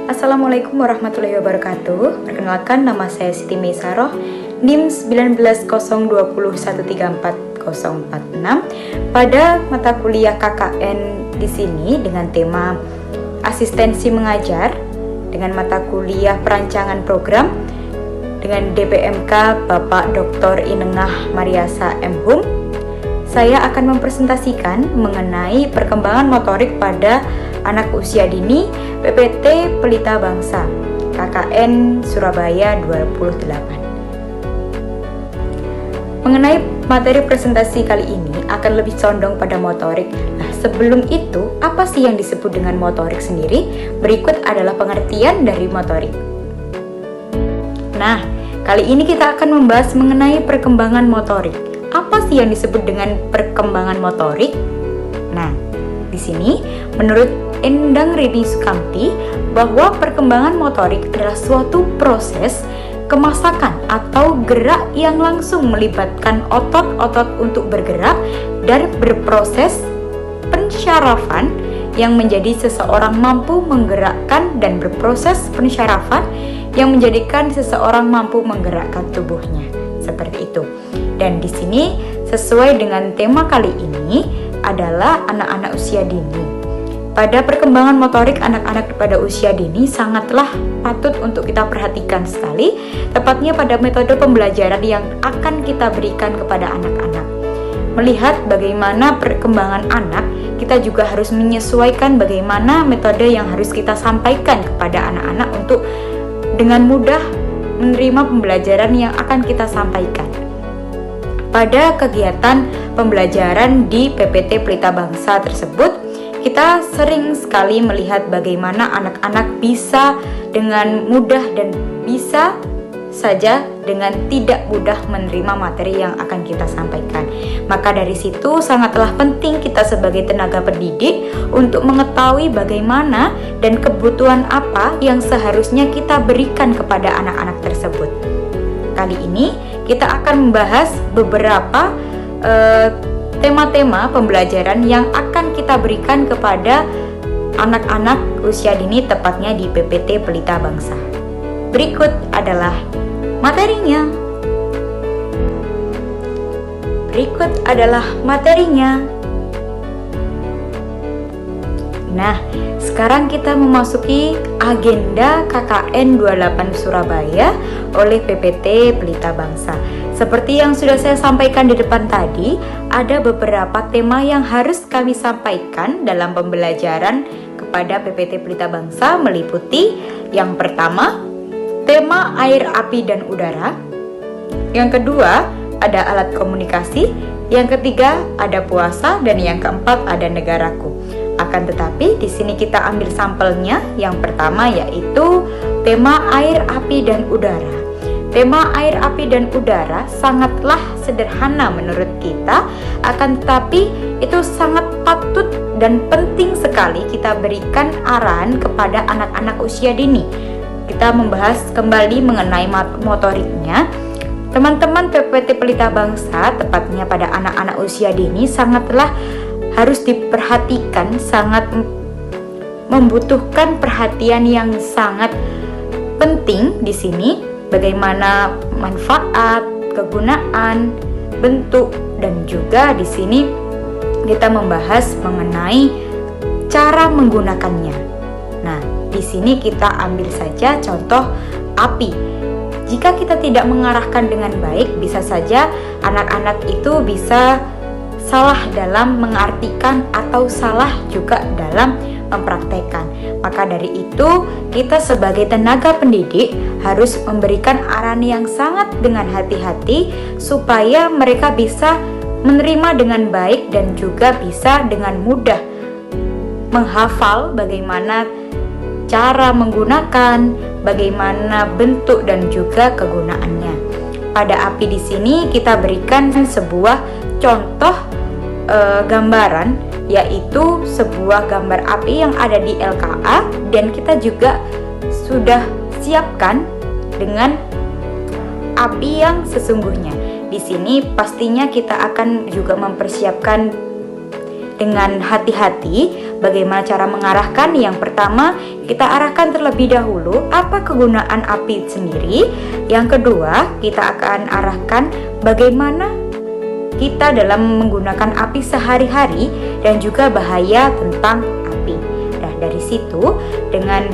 Assalamualaikum warahmatullahi wabarakatuh. Perkenalkan, nama saya Siti Meisaroh, NIM 1901134046 pada mata kuliah KKN di sini dengan tema asistensi mengajar dengan mata kuliah perancangan program dengan DPMK Bapak Dr. Inengah Mariasa M.Hum. Saya akan mempresentasikan mengenai perkembangan motorik pada anak usia dini PPT Pelita Bangsa KKN Surabaya 28. Mengenai materi presentasi kali ini akan lebih condong pada motorik. Nah, sebelum itu, apa sih yang disebut dengan motorik sendiri? Berikut adalah pengertian dari motorik. Nah, kali ini kita akan membahas mengenai perkembangan motorik. Apa sih yang disebut dengan perkembangan motorik? Nah, di sini menurut Endang Rini Sukamti bahwa perkembangan motorik adalah suatu proses kemasakan atau gerak yang langsung melibatkan otot-otot untuk bergerak dan berproses pensyarafan yang menjadi seseorang mampu menggerakkan dan berproses pensyarafan yang menjadikan seseorang mampu menggerakkan tubuhnya. Seperti itu. Dan di sini sesuai dengan tema kali ini adalah anak-anak usia dini. Pada perkembangan motorik anak-anak pada usia dini sangatlah patut untuk kita perhatikan sekali, tepatnya pada metode pembelajaran yang akan kita berikan kepada anak-anak. Melihat bagaimana perkembangan anak, kita juga harus menyesuaikan bagaimana metode yang harus kita sampaikan kepada anak-anak untuk dengan mudah menerima pembelajaran yang akan kita sampaikan. Pada kegiatan pembelajaran di PPT Pelita Bangsa tersebut, kita sering sekali melihat bagaimana anak-anak bisa dengan mudah dan bisa saja dengan tidak mudah menerima materi yang akan kita sampaikan. Maka dari situ sangatlah penting kita sebagai tenaga pendidik untuk mengetahui bagaimana dan kebutuhan apa yang seharusnya kita berikan kepada anak-anak tersebut. Kali ini kita akan membahas beberapa tema-tema pembelajaran yang akan kita berikan kepada anak-anak usia dini, tepatnya di PPT Pelita Bangsa. Berikut adalah materinya. Nah, sekarang kita memasuki agenda KKN 28 Surabaya oleh PPT Pelita Bangsa. Seperti yang sudah saya sampaikan di depan tadi, ada beberapa tema yang harus kami sampaikan dalam pembelajaran kepada PPT Pelita Bangsa, meliputi yang pertama, tema air, api, dan udara. Yang kedua, ada alat komunikasi. Yang ketiga, ada puasa. Dan yang keempat, ada negaraku. Akan tetapi, di sini kita ambil sampelnya. Yang pertama yaitu tema air, api, dan udara. Tema air, api, dan udara sangatlah sederhana menurut kita, akan tetapi itu sangat patut dan penting sekali kita berikan arahan kepada anak-anak usia dini. Kita membahas kembali mengenai motoriknya. Teman-teman PPT Pelita Bangsa, tepatnya pada anak-anak usia dini, sangatlah harus diperhatikan, sangat membutuhkan perhatian yang sangat penting di sini. Bagaimana manfaat, kegunaan, bentuk, dan juga di sini kita membahas mengenai cara menggunakannya. Nah, di sini kita ambil saja contoh api. Jika kita tidak mengarahkan dengan baik, bisa saja anak-anak itu bisa salah dalam mengartikan atau salah juga dalam mempraktekkan. Maka dari itu, kita sebagai tenaga pendidik harus memberikan arahan yang sangat dengan hati-hati supaya mereka bisa menerima dengan baik dan juga bisa dengan mudah menghafal bagaimana cara menggunakan, bagaimana bentuk dan juga kegunaannya. Pada api di sini kita berikan sebuah contoh gambaran, yaitu sebuah gambar api yang ada di LKA, dan kita juga sudah siapkan dengan api yang sesungguhnya. Di sini pastinya kita akan juga mempersiapkan dengan hati-hati. Bagaimana cara mengarahkan? Yang pertama, kita arahkan terlebih dahulu apa kegunaan api sendiri. Yang kedua, kita akan arahkan bagaimana kita dalam menggunakan api sehari-hari dan juga bahaya tentang api. Nah, dari situ dengan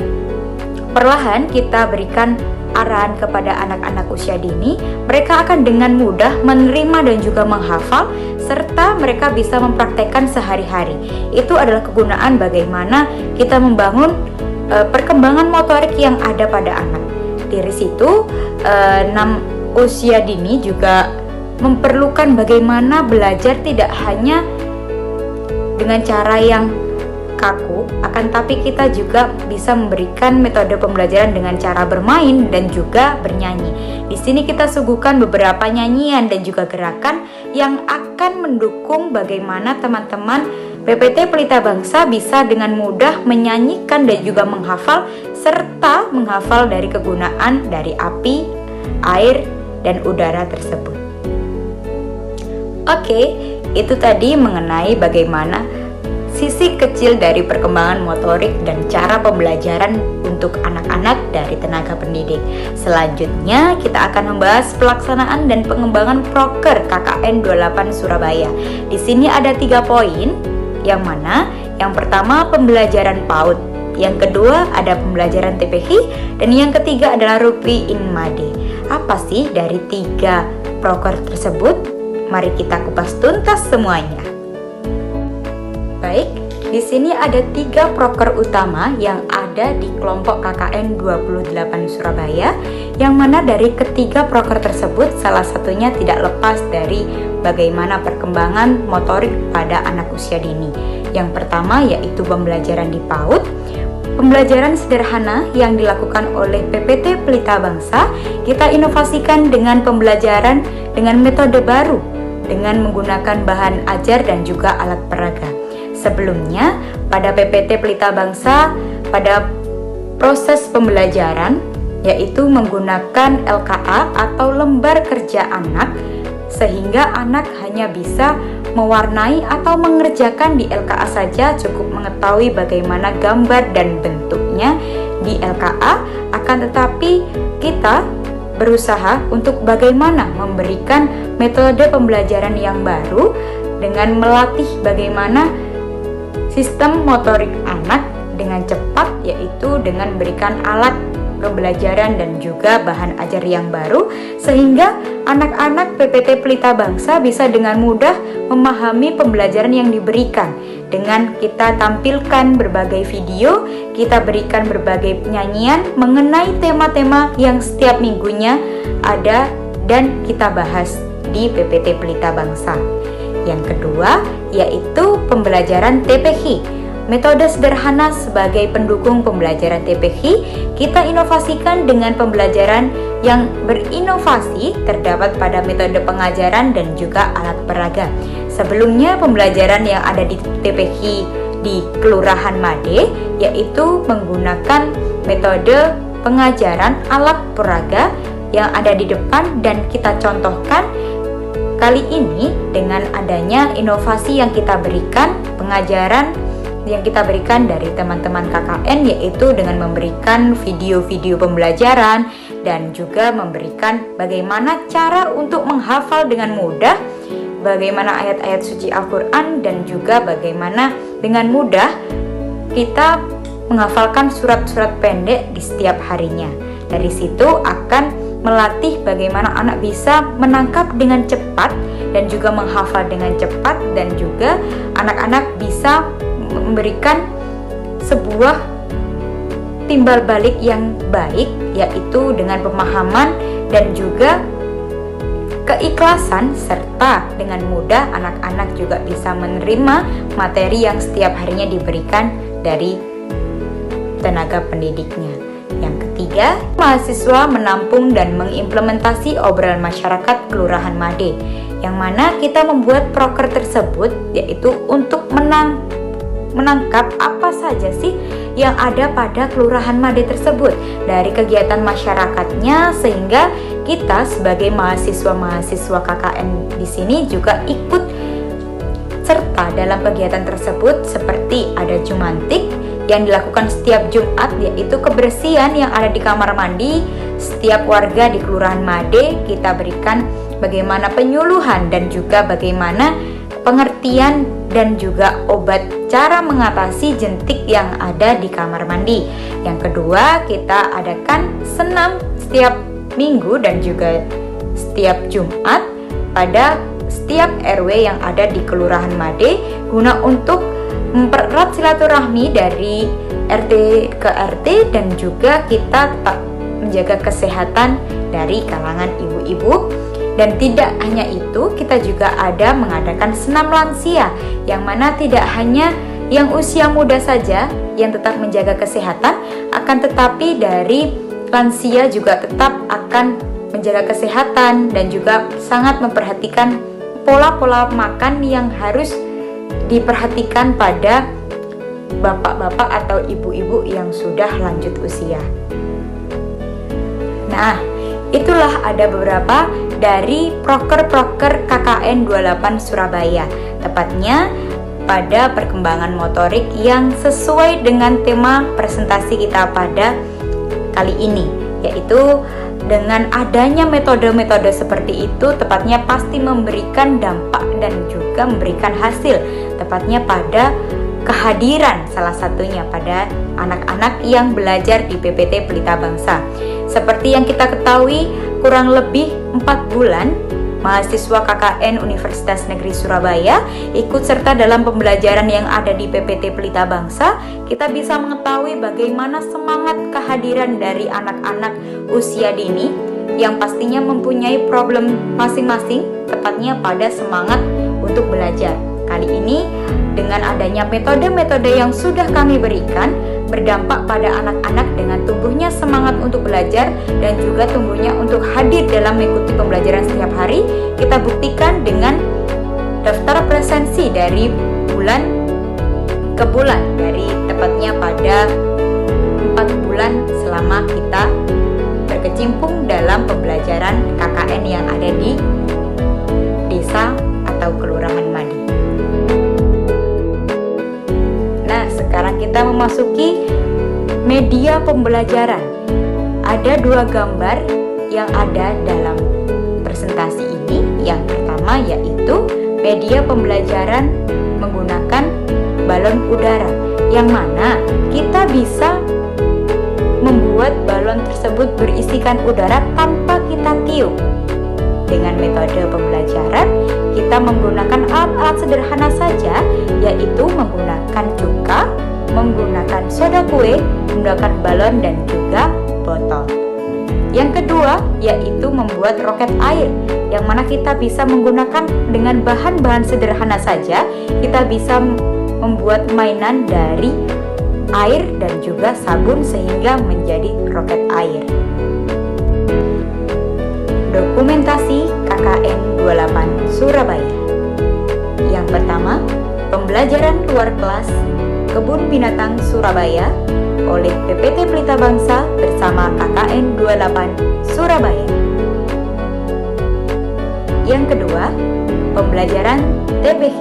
perlahan kita berikan arahan kepada anak-anak usia dini, mereka akan dengan mudah menerima dan juga menghafal, serta mereka bisa mempraktekkan sehari-hari. Itu adalah kegunaan bagaimana kita membangun perkembangan motorik yang ada pada anak. Dari situ, usia dini juga memerlukan bagaimana belajar tidak hanya dengan cara yang kaku, akan tapi kita juga bisa memberikan metode pembelajaran dengan cara bermain dan juga bernyanyi. Di sini kita suguhkan beberapa nyanyian dan juga gerakan yang akan mendukung bagaimana teman-teman PPT Pelita Bangsa bisa dengan mudah menyanyikan dan juga menghafal, serta menghafal dari kegunaan dari api, air, dan udara tersebut. Oke, itu tadi mengenai bagaimana sisi kecil dari perkembangan motorik dan cara pembelajaran untuk anak-anak dari tenaga pendidik. Selanjutnya kita akan membahas pelaksanaan dan pengembangan proker KKN 28 Surabaya. Di sini ada 3 poin, yang mana yang pertama pembelajaran PAUD, yang kedua ada pembelajaran TPH, dan yang ketiga adalah Rupi in Made. Apa sih dari 3 proker tersebut? Mari kita kupas tuntas semuanya. Baik, di sini ada 3 proker utama yang ada di kelompok KKN 28 Surabaya, yang mana dari ketiga proker tersebut salah satunya tidak lepas dari bagaimana perkembangan motorik pada anak usia dini. Yang pertama yaitu pembelajaran di PAUD, pembelajaran sederhana yang dilakukan oleh PPT Pelita Bangsa. Kita inovasikan dengan pembelajaran dengan metode baru, dengan menggunakan bahan ajar dan juga alat peraga. Sebelumnya, pada PPT Pelita Bangsa, pada proses pembelajaran, yaitu menggunakan LKA atau lembar kerja anak, sehingga anak hanya bisa mewarnai atau mengerjakan di LKA saja, cukup mengetahui bagaimana gambar dan bentuknya di LKA, akan tetapi kita berusaha untuk bagaimana memberikan metode pembelajaran yang baru dengan melatih bagaimana sistem motorik anak dengan cepat, yaitu dengan memberikan alat pembelajaran dan juga bahan ajar yang baru, sehingga anak-anak PPT Pelita Bangsa bisa dengan mudah memahami pembelajaran yang diberikan. Dengan kita tampilkan berbagai video, kita berikan berbagai nyanyian mengenai tema-tema yang setiap minggunya ada dan kita bahas di PPT Pelita Bangsa. Yang kedua yaitu pembelajaran TPH. Metode sederhana sebagai pendukung pembelajaran TPH, kita inovasikan dengan pembelajaran yang berinovasi terdapat pada metode pengajaran dan juga alat peraga. Sebelumnya pembelajaran yang ada di TPH di Kelurahan Made yaitu menggunakan metode pengajaran alat peraga yang ada di depan dan kita contohkan. Kali ini dengan adanya inovasi yang kita berikan, pengajaran yang kita berikan dari teman-teman KKN, yaitu dengan memberikan video-video pembelajaran dan juga memberikan bagaimana cara untuk menghafal dengan mudah, bagaimana ayat-ayat suci Al-Quran, dan juga bagaimana dengan mudah kita menghafalkan surat-surat pendek di setiap harinya. Dari situ akan melatih bagaimana anak bisa menangkap dengan cepat dan juga menghafal dengan cepat, dan juga anak-anak bisa memberikan sebuah timbal balik yang baik, yaitu dengan pemahaman dan juga keikhlasan, serta dengan mudah anak-anak juga bisa menerima materi yang setiap harinya diberikan dari tenaga pendidiknya. Yang ketiga, mahasiswa menampung dan mengimplementasi obrolan masyarakat Kelurahan Made, yang mana kita membuat proker tersebut yaitu untuk menangkap apa saja sih yang ada pada Kelurahan Made tersebut dari kegiatan masyarakatnya, sehingga kita sebagai mahasiswa-mahasiswa KKN di sini juga ikut serta dalam kegiatan tersebut seperti ada jumantik yang dilakukan setiap Jumat, yaitu kebersihan yang ada di kamar mandi. Setiap warga di Kelurahan Made kita berikan bagaimana penyuluhan dan juga bagaimana pengertian dan juga obat cara mengatasi jentik yang ada di kamar mandi. Yang kedua, kita adakan senam setiap minggu dan juga setiap Jumat pada setiap RW yang ada di Kelurahan Made guna untuk mempererat silaturahmi dari RT ke RT dan juga kita tetap menjaga kesehatan dari kalangan ibu-ibu. Dan tidak hanya itu, kita juga ada mengadakan senam lansia yang mana tidak hanya yang usia muda saja yang tetap menjaga kesehatan, akan tetapi dari lansia juga tetap akan menjaga kesehatan dan juga sangat memperhatikan pola-pola makan yang harus diperhatikan pada bapak-bapak atau ibu-ibu yang sudah lanjut usia. Nah, itulah ada beberapa dari proker-proker KKN 28 Surabaya, tepatnya pada perkembangan motorik yang sesuai dengan tema presentasi kita pada kali ini, yaitu dengan adanya metode-metode seperti itu tepatnya pasti memberikan dampak dan juga memberikan hasil, tepatnya pada kehadiran salah satunya pada anak-anak yang belajar di PPT Pelita Bangsa. Seperti yang kita ketahui, kurang lebih 4 bulan mahasiswa KKN Universitas Negeri Surabaya ikut serta dalam pembelajaran yang ada di PPT Pelita Bangsa. Kita bisa mengetahui bagaimana semangat kehadiran dari anak-anak usia dini yang pastinya mempunyai problem masing-masing, tepatnya pada semangat untuk belajar. Kali ini dengan adanya metode-metode yang sudah kami berikan berdampak pada anak-anak dengan tumbuhnya semangat untuk belajar dan juga tumbuhnya untuk hadir dalam mengikuti pembelajaran setiap hari. Kita buktikan dengan daftar presensi dari bulan ke bulan, dari tepatnya pada 4 bulan selama kita berkecimpung dalam pembelajaran KKN yang ada di desa atau Kelurahan Madi. Sekarang kita memasuki media pembelajaran. Ada 2 gambar yang ada dalam presentasi ini. Yang pertama yaitu media pembelajaran menggunakan balon udara, yang mana kita bisa membuat balon tersebut berisikan udara tanpa kita tiup. Dengan metode pembelajaran, kita menggunakan alat-alat sederhana saja, yaitu menggunakan cuka, menggunakan soda kue, menggunakan balon dan juga botol. Yang kedua yaitu membuat roket air, yang mana kita bisa menggunakan dengan bahan-bahan sederhana saja. Kita bisa membuat mainan dari air dan juga sabun sehingga menjadi roket air. Dokumentasi KKN 28 Surabaya. Yang pertama, pembelajaran luar kelas Kebun Binatang Surabaya oleh PPT Pelita Bangsa bersama KKN 28 Surabaya. Yang kedua, pembelajaran TBH.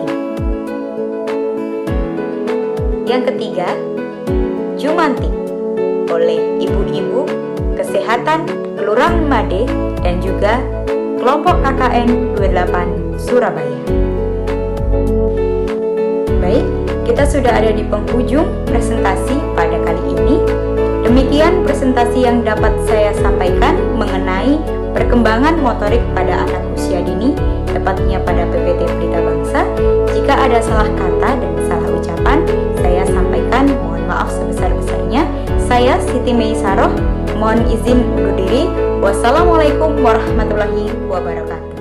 Yang ketiga, Jumantik oleh ibu-ibu kesehatan Kelurahan Made dan juga kelompok KKN 28 Surabaya. Baik, kita sudah ada di penghujung presentasi pada kali ini. Demikian presentasi yang dapat saya sampaikan mengenai perkembangan motorik pada anak usia dini, tepatnya pada PPT Pelita Bangsa. Jika ada salah kata dan salah ucapan, saya sampaikan mohon maaf sebesar-besarnya. Saya Siti Meisaroh, mohon izin undur diri. Wassalamualaikum warahmatullahi wabarakatuh.